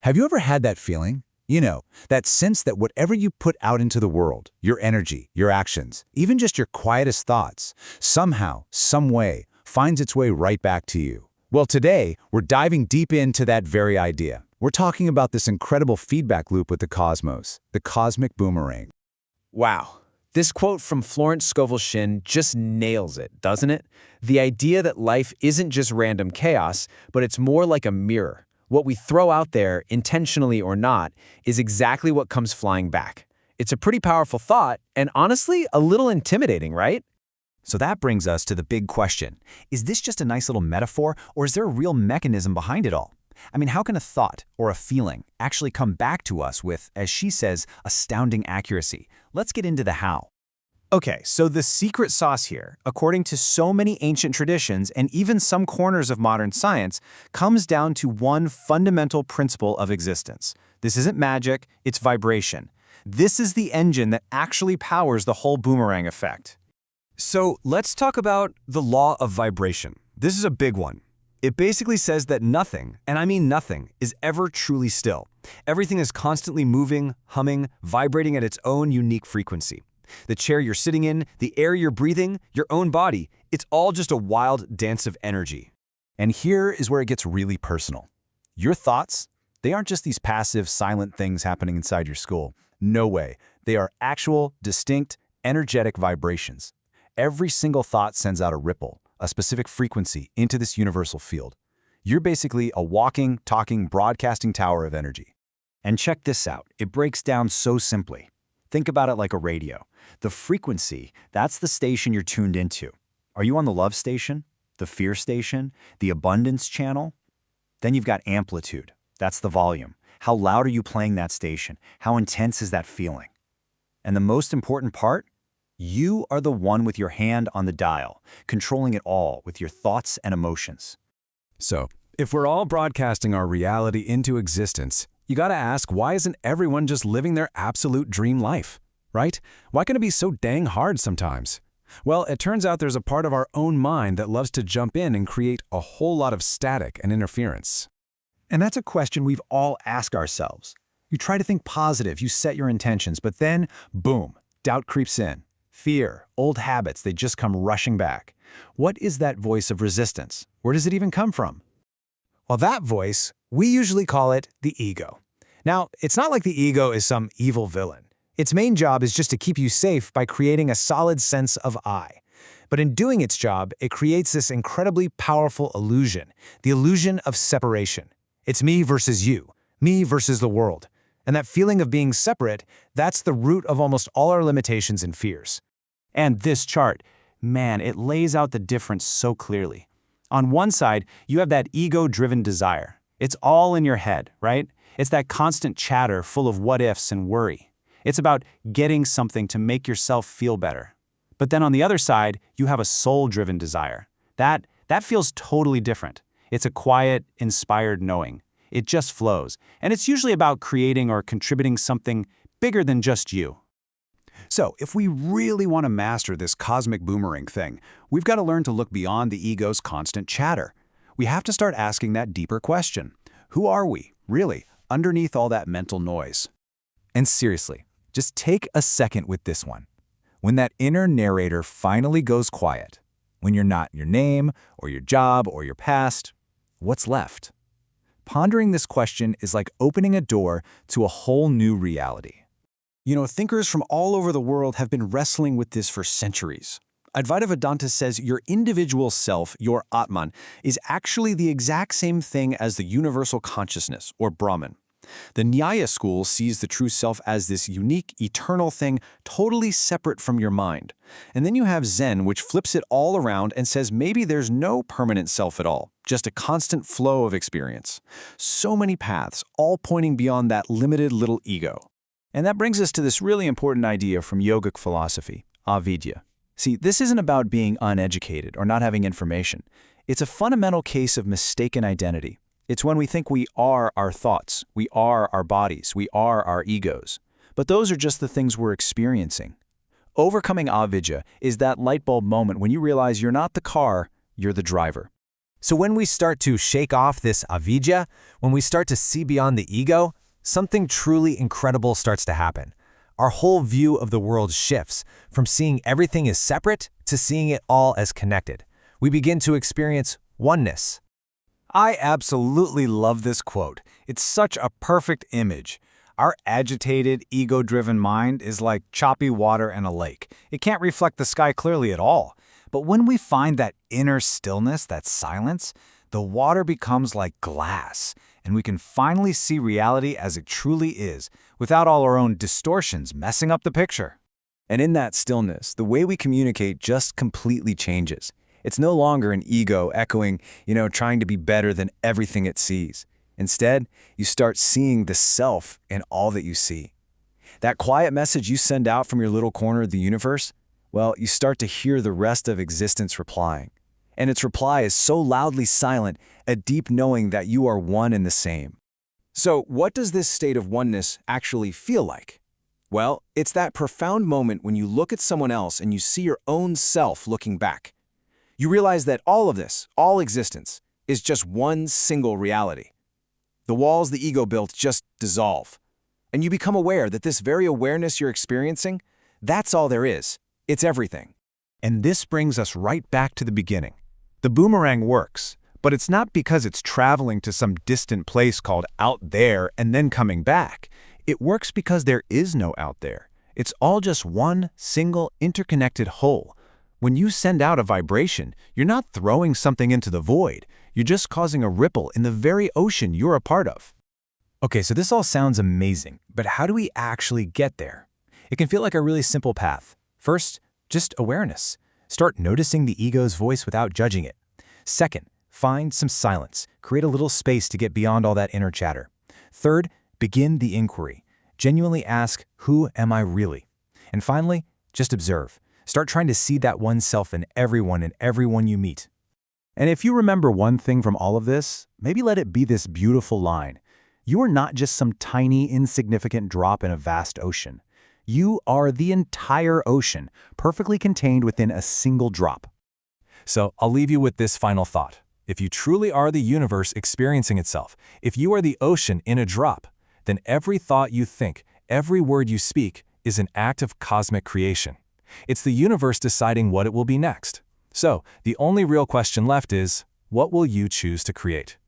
Have you ever had that feeling? That sense that whatever you put out into the world, your energy, your actions, even just your quietest thoughts, somehow, some way, finds its way right back to you. Well, today, we're diving deep into that very idea. We're talking about this incredible feedback loop with the cosmos, the Cosmic Boomerang. Wow. This quote from Florence Scovel Shinn just nails it, doesn't it? The idea that life isn't just random chaos, but it's more like a mirror. What we throw out there, intentionally or not, is exactly what comes flying back. It's a pretty powerful thought, and honestly, a little intimidating, right? So that brings us to the big question. Is this just a nice little metaphor, or is there a real mechanism behind it all? I mean, how can a thought or a feeling actually come back to us with, as she says, astounding accuracy? Let's get into the how. Okay, so the secret sauce here, according to so many ancient traditions and even some corners of modern science, comes down to one fundamental principle of existence. This isn't magic, it's vibration. This is the engine that actually powers the whole boomerang effect. So let's talk about the law of vibration. This is a big one. It basically says that nothing, and I mean nothing, is ever truly still. Everything is constantly moving, humming, vibrating at its own unique frequency. The chair you're sitting in, the air you're breathing, your own body, it's all just a wild dance of energy. And here is where it gets really personal. Your thoughts, they aren't just these passive, silent things happening inside your skull. No way. They are actual, distinct, energetic vibrations. Every single thought sends out a ripple, a specific frequency into this universal field. You're basically a walking, talking, broadcasting tower of energy. And check this out. It breaks down so simply. Think about it like a radio. The frequency, that's the station you're tuned into. Are you on the love station, the fear station, the abundance channel? Then you've got amplitude. That's the volume. How loud are you playing that station? How intense is that feeling? And the most important part? You are the one with your hand on the dial, controlling it all with your thoughts and emotions. So, if we're all broadcasting our reality into existence, you gotta ask, why isn't everyone just living their absolute dream life, right? Why can it be so dang hard sometimes? Well, it turns out there's a part of our own mind that loves to jump in and create a whole lot of static and interference. And that's a question we've all asked ourselves. You try to think positive, you set your intentions, but then, boom, doubt creeps in. Fear, old habits, they just come rushing back. What is that voice of resistance? Where does it even come from? Well, that voice, we usually call it the ego. Now, it's not like the ego is some evil villain. Its main job is just to keep you safe by creating a solid sense of I. But in doing its job, it creates this incredibly powerful illusion, the illusion of separation. It's me versus you, me versus the world. And that feeling of being separate, that's the root of almost all our limitations and fears. And this chart, man, it lays out the difference so clearly. On one side, you have that ego-driven desire. It's all in your head, right? It's that constant chatter full of what-ifs and worry. It's about getting something to make yourself feel better. But then on the other side, you have a soul-driven desire. That feels totally different. It's a quiet, inspired knowing. It just flows. And it's usually about creating or contributing something bigger than just you. So, if we really want to master this cosmic boomerang thing, we've got to learn to look beyond the ego's constant chatter. We have to start asking that deeper question. Who are we, really, underneath all that mental noise? And seriously, just take a second with this one. When that inner narrator finally goes quiet, when you're not your name, or your job, or your past, what's left? Pondering this question is like opening a door to a whole new reality. Thinkers from all over the world have been wrestling with this for centuries. Advaita Vedanta says your individual self, your Atman, is actually the exact same thing as the universal consciousness, or Brahman. The Nyaya school sees the true self as this unique, eternal thing totally separate from your mind. And then you have Zen, which flips it all around and says maybe there's no permanent self at all, just a constant flow of experience. So many paths, all pointing beyond that limited little ego. And that brings us to this really important idea from yogic philosophy, avidya. See, this isn't about being uneducated or not having information. It's a fundamental case of mistaken identity. It's when we think we are our thoughts, we are our bodies, we are our egos. But those are just the things we're experiencing. Overcoming avidya is that light bulb moment when you realize you're not the car, you're the driver. So when we start to shake off this avidya, when we start to see beyond the ego, something truly incredible starts to happen. Our whole view of the world shifts from seeing everything as separate to seeing it all as connected. We begin to experience oneness. I absolutely love this quote. It's such a perfect image. Our agitated, ego-driven mind is like choppy water in a lake. It can't reflect the sky clearly at all. But when we find that inner stillness, that silence, the water becomes like glass, and we can finally see reality as it truly is, without all our own distortions messing up the picture. And in that stillness, the way we communicate just completely changes. It's no longer an ego echoing, trying to be better than everything it sees. Instead, you start seeing the self in all that you see. That quiet message you send out from your little corner of the universe, well, you start to hear the rest of existence replying. And its reply is so loudly silent, a deep knowing that you are one and the same. So, what does this state of oneness actually feel like? Well, it's that profound moment when you look at someone else and you see your own self looking back. You realize that all of this, all existence, is just one single reality. The walls the ego built just dissolve. And you become aware that this very awareness you're experiencing, that's all there is. It's everything. And this brings us right back to the beginning. The boomerang works, but it's not because it's traveling to some distant place called out there and then coming back. It works because there is no out there. It's all just one single interconnected whole. When you send out a vibration, you're not throwing something into the void. You're just causing a ripple in the very ocean you're a part of. Okay, so this all sounds amazing, but how do we actually get there? It can feel like a really simple path. First, just awareness. Start noticing the ego's voice without judging it. Second, find some silence. Create a little space to get beyond all that inner chatter. Third, begin the inquiry. Genuinely ask, who am I really? And finally, just observe. Start trying to see that one self in everyone you meet. And if you remember one thing from all of this, maybe let it be this beautiful line. You are not just some tiny, insignificant drop in a vast ocean. You are the entire ocean, perfectly contained within a single drop. So I'll leave you with this final thought. If you truly are the universe experiencing itself, if you are the ocean in a drop, then every thought you think, every word you speak, is an act of cosmic creation. It's the universe deciding what it will be next. So, the only real question left is, what will you choose to create?